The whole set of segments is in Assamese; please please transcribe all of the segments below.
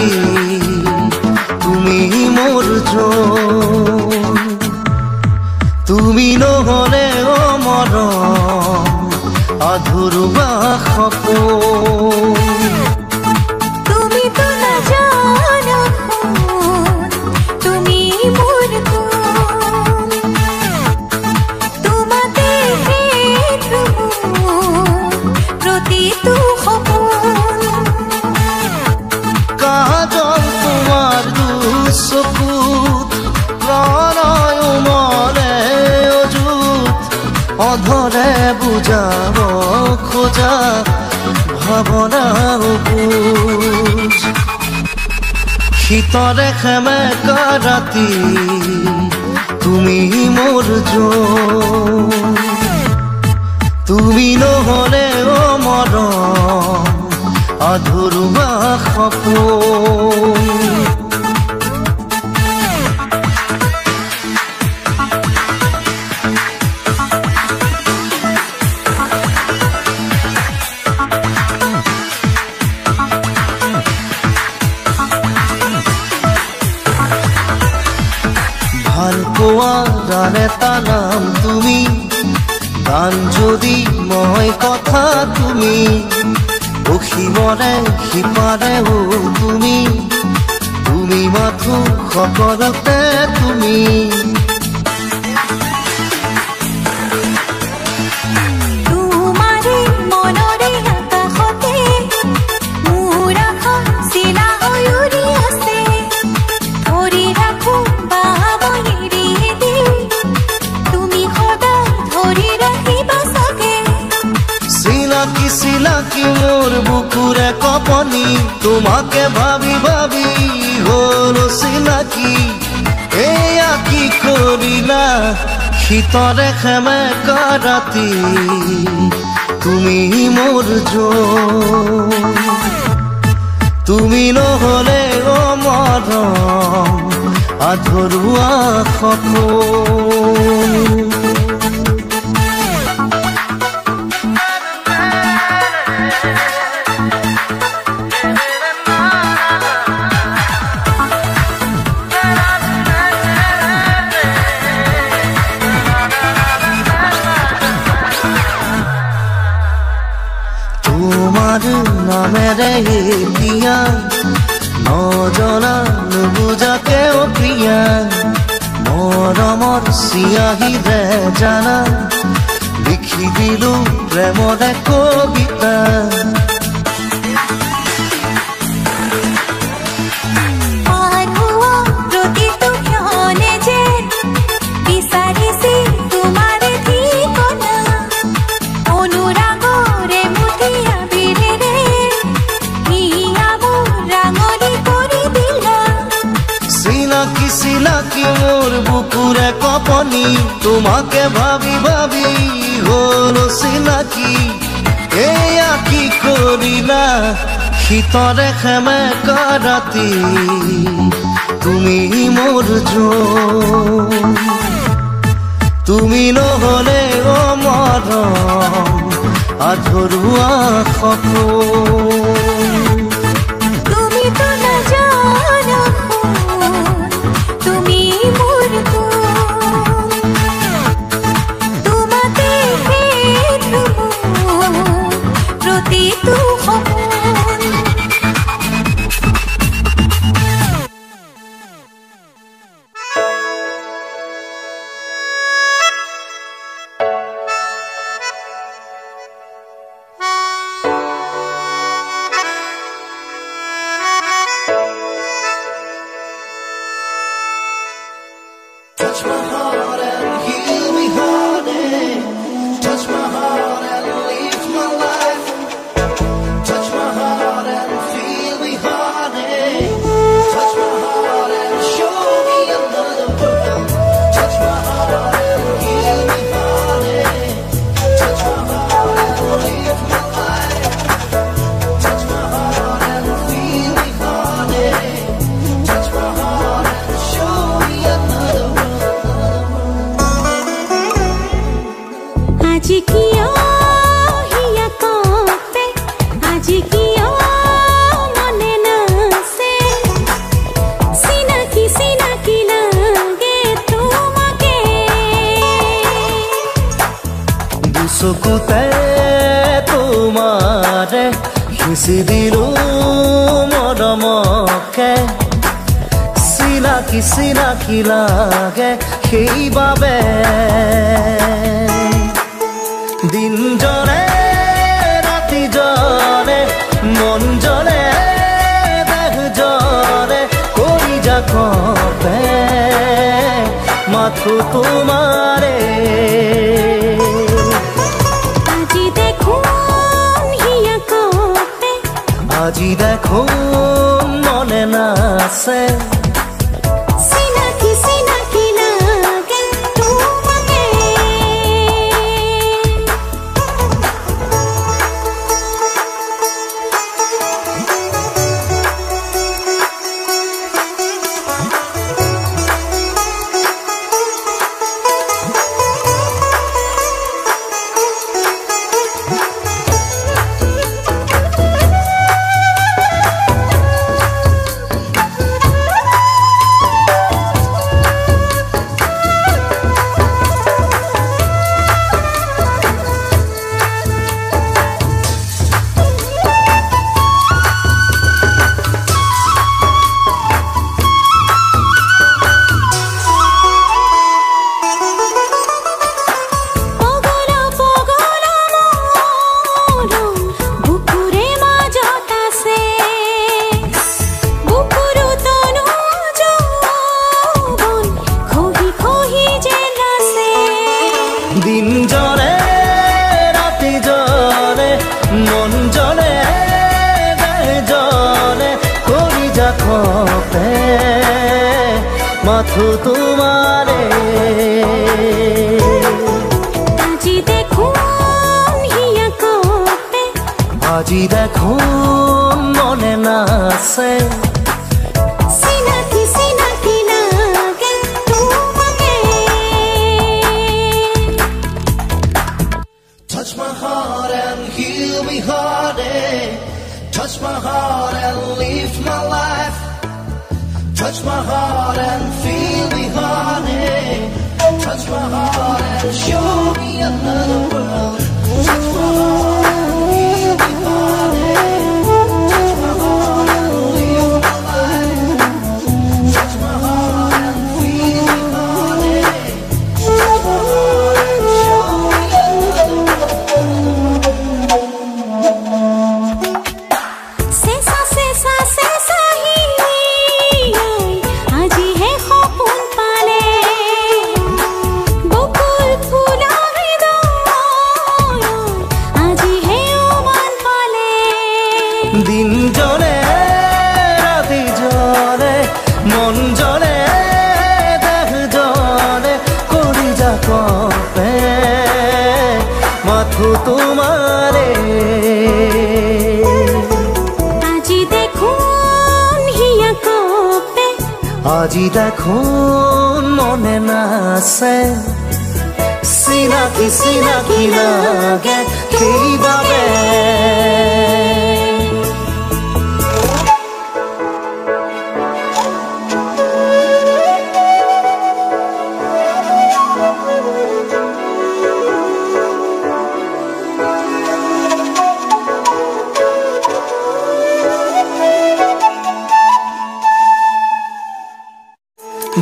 ৰাতি তুমি মোৰ জন তুমি নহলে মৰম আধৰুৱা সপোন তুমি তো নাজানা তুমি মোৰ কোন তোমাতে প্ৰতিটো সপোন কাজল তোমাৰ দুচকুত প্ৰণয় মনে অযুত অধৰে বুজাব খোজা ভাৱনা বুজ শীতৰে সেমেকা ৰাতি তুমি মোৰ জন তুমি নহলে মৰম আধৰুৱা সপোন ভাল পোৱা গান এটা নাম তুমি গান যদি মই কথা তুমি অসীমৰে সিপাৰেও তুমি তুমি মাথো সকলোতে তুমি তোমাৰে মনৰে আকাশতে মোৰ আশা চিলা হৈ উৰি আছে ধৰি ৰাখো বাবৰি দিম তুমি সদায় ধৰি ৰাখিবা চাগে চিনাকি চিনাকি মোৰ বুকুৰে কপনি তোমাকে ভাবি ভাবি হ'ল চিনাকি এয়া কি কৰিলা শীতৰে সেমেকা ৰাতি তুমি মোৰ জন তুমি নহলে মৰম আধৰুৱা সপোন তোমাৰ নামেৰে এতিয়া নজনা নুবুজাকে প্ৰিয়া মৰমৰ চিয়াহীৰে জানা লিখি দিলো প্ৰেমৰে কবিতা চিনাকি মোৰ বুকুৰে কপনি তোমাকে ভাবি ভাবি হ'ল চিনাকি এয়া কি কৰিলা শীতৰে সেমেকা ৰাতি তুমি মোৰ জন তুমি নহলে মৰম আধৰুৱা সপোন তুমি তো নাজানা তুমি মোৰ কোন তোমাতে প্ৰতিটো সপোন চকুতে তোমাৰে সিঁচি দিলো মৰমকে চিনাকি চিনাকি লাগে সেইবাবে দিন জনে ৰাতি জনে মন জনে দেহ জনে কৰি যা কপে মাথো তোমাৰে আজি দেখো মনে নাছে চিনাকি চিনাকি লাগে তোমাকে দিন জনে ৰাতি জনে মন জনে দেহ জনে কৰি যা কপে মাথো তোমাৰে আজি দেখো হিয়া কপে আজি দেখো মনে নাছে চিনাকি চিনাকি লাগে তোমাকে Touch my heart and heal me heartache. Touch my heart and lift my life. Touch my heart and feel me heartache. Touch my heart and show me another world. Touch my heart and heal me heartache. Touch my heart and lift my life. Touch my heart and feel me heartache. Touch my heart and show me another world. চেঁচা চেঁচা চেঁচা আজি হে সপোন পালে বকুল ফুলৰ হৃদয় আজি হে উমান পালে দিন জনে ৰাতি জনে মন জনে দেহ জনে কৰি যা কপে মাথো তোমাৰে আজি দেখোন হিয়া কপে আজি দেখো মনে নাছে চিনাকি চিনাকি লাগে সেইবাবে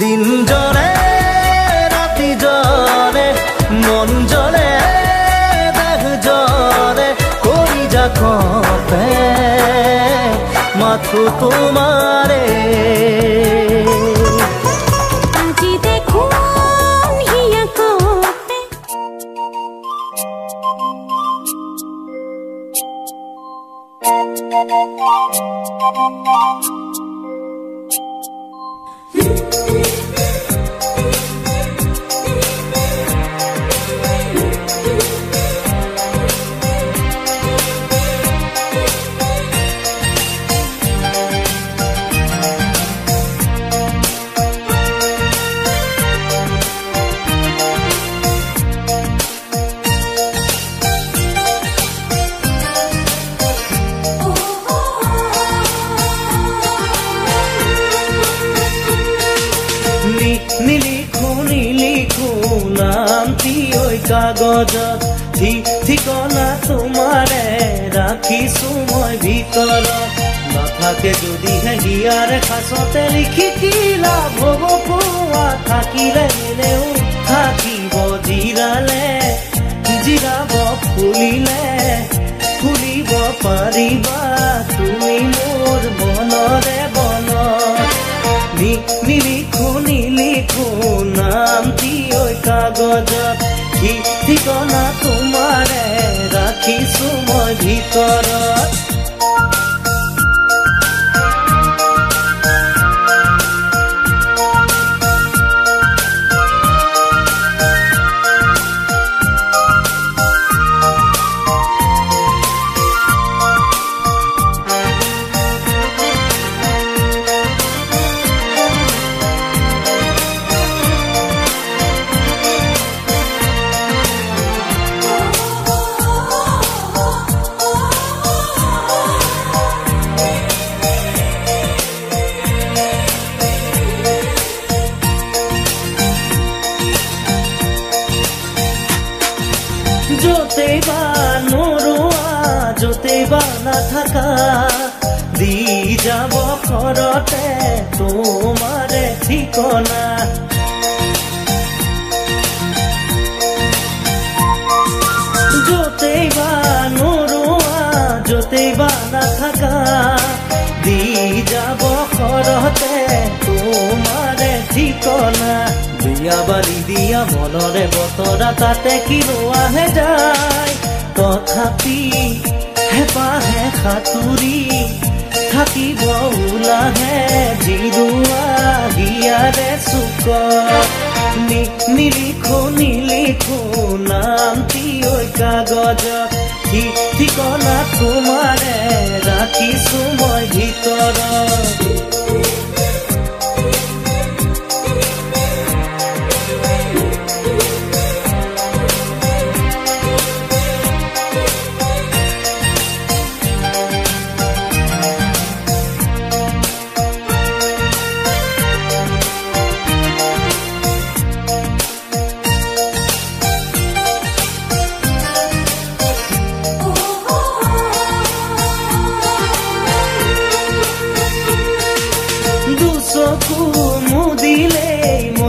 দিন জনে ৰাতি জনে মন জনে দেহ জনে কৰি যা কপে মাথো তোমাৰে আজি দেখোন হিয়া কপে নিলিখো নিলিখো নামটি ঐ কাগজত ঠিকনা তোমাৰে ৰাখিছো মই ভিতৰত নাথাকে যদিহে হিয়াৰে খাচতে লিখি কি লাভ হ'ব কোৱা থাকিলে এনেও থাকিব জিৰাব ফুলিলে ফুলিব পাৰিবা তুমি মোৰ মনৰে বনত নিলিখো নামটি ঐ কাগজত ঠিকনা তোমাৰে ৰাখিছো মই ভিতৰত য'তেই বা নাথাকা দি যাব ঘৰতে তোমাৰে ঠিকনা য'তেই বা নোৰোৱা য'তেই বা নাথাকা দি যাব ঘৰতে তোমাৰে ঠিকনা বিয়া বালি দিয়া মনৰে বতৰা তাতে কি ৰোৱাহে যায় তথাপি হেপাহে সাঁতুৰি থাকিব ওলাহে জিৰোৱা হিয়াৰে চুকত নিলিখো নামটি ঐ কাগজত ঠিকনা তোমাৰে ৰাখিছো মই ভিতৰত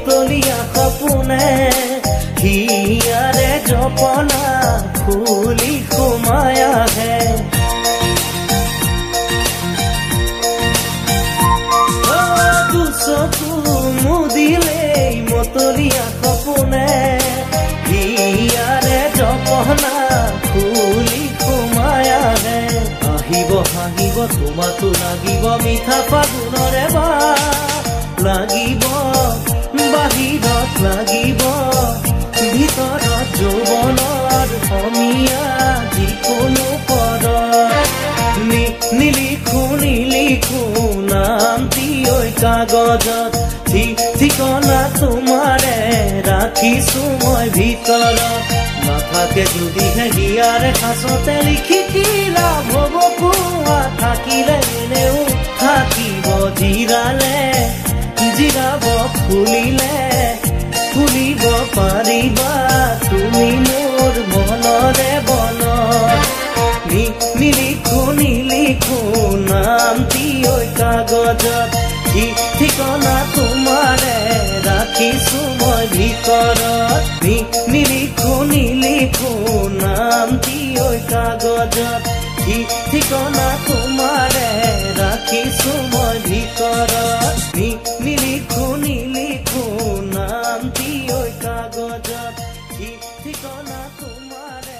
মতলীয়া সপোনে হিয়াৰে জপনা খুলি সোমাই আহে দুচকু মুদিলেই মতলীয়া সপোনে হিয়াৰে জপনা খুলি সোমাই আহে আহিব হাঁহিব তোমাতো লাগিব মিঠা ফাগুনৰে বা লাগিব বাহিৰত লাগিব ভিতৰত যৌৱনৰ সমীয়া যিকোনো পদত নিলিখো নামটি ঐ কাগজত ঠিকনা তোমাৰে ৰাখিছো মই ভিতৰত নাথাকে যদিহে হিয়াৰে খাচতে লিখি কি লাভ হ'ব কোৱা থাকিলে এনেও থাকিব জিৰাব ফুলিলে ফুলিব পাৰিবা তুমি মোৰ মনৰে বনত নিলিখো নামটি ঐ কাগজত ঠিকনা তোমাৰে ৰাখিছো মই ভিতৰত নিলিখো নামটি ঐ কাগজত ঠিকনা তোমাৰে ৰাখিছো মই ভিতৰত নিলিখো নামটি ঐ কাগজত ঠিকনা তোমাৰে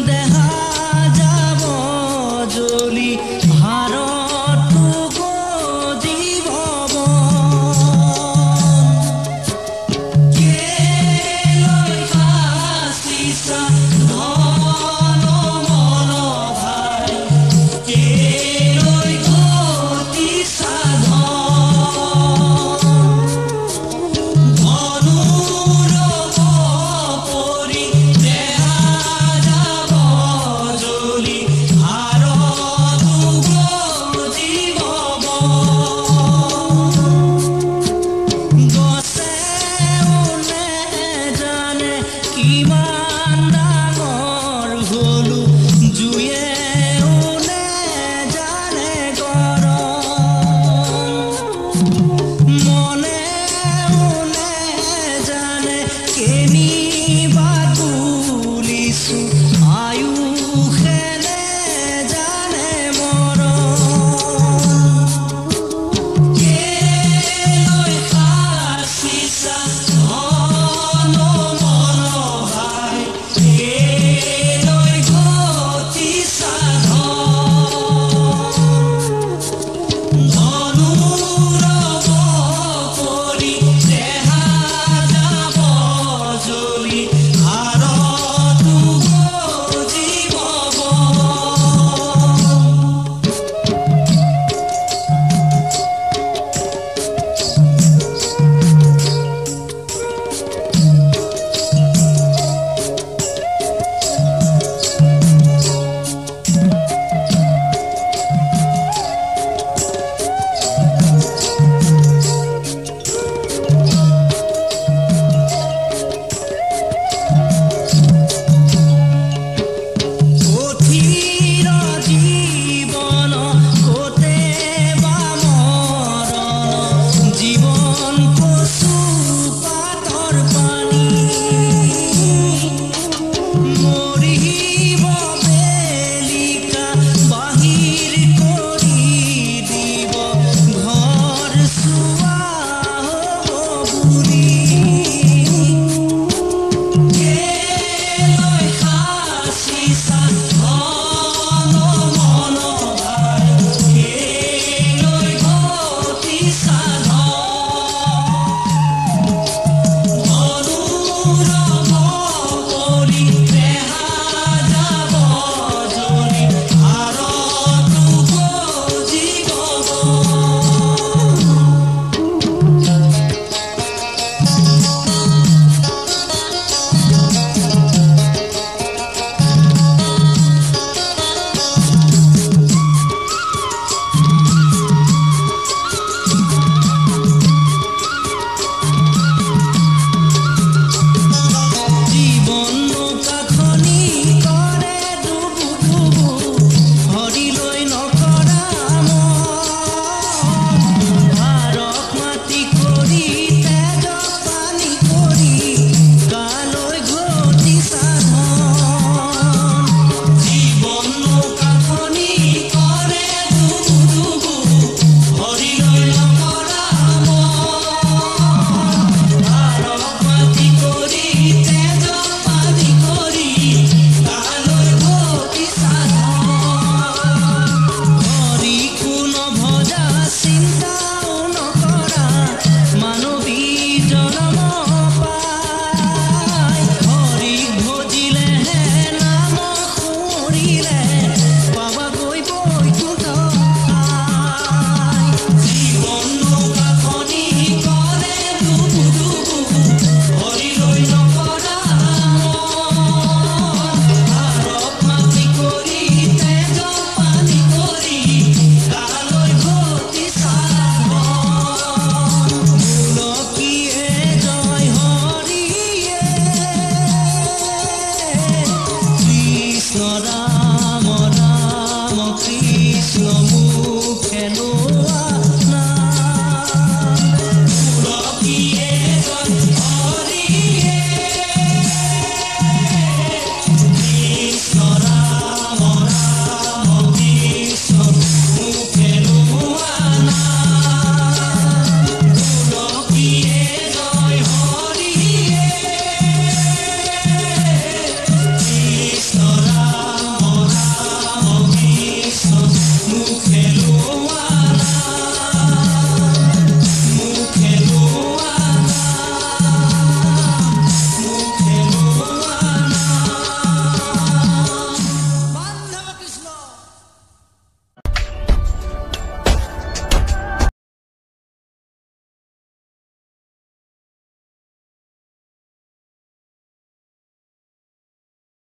দেহা যাব জ্বলি ভাৰত মুখেনো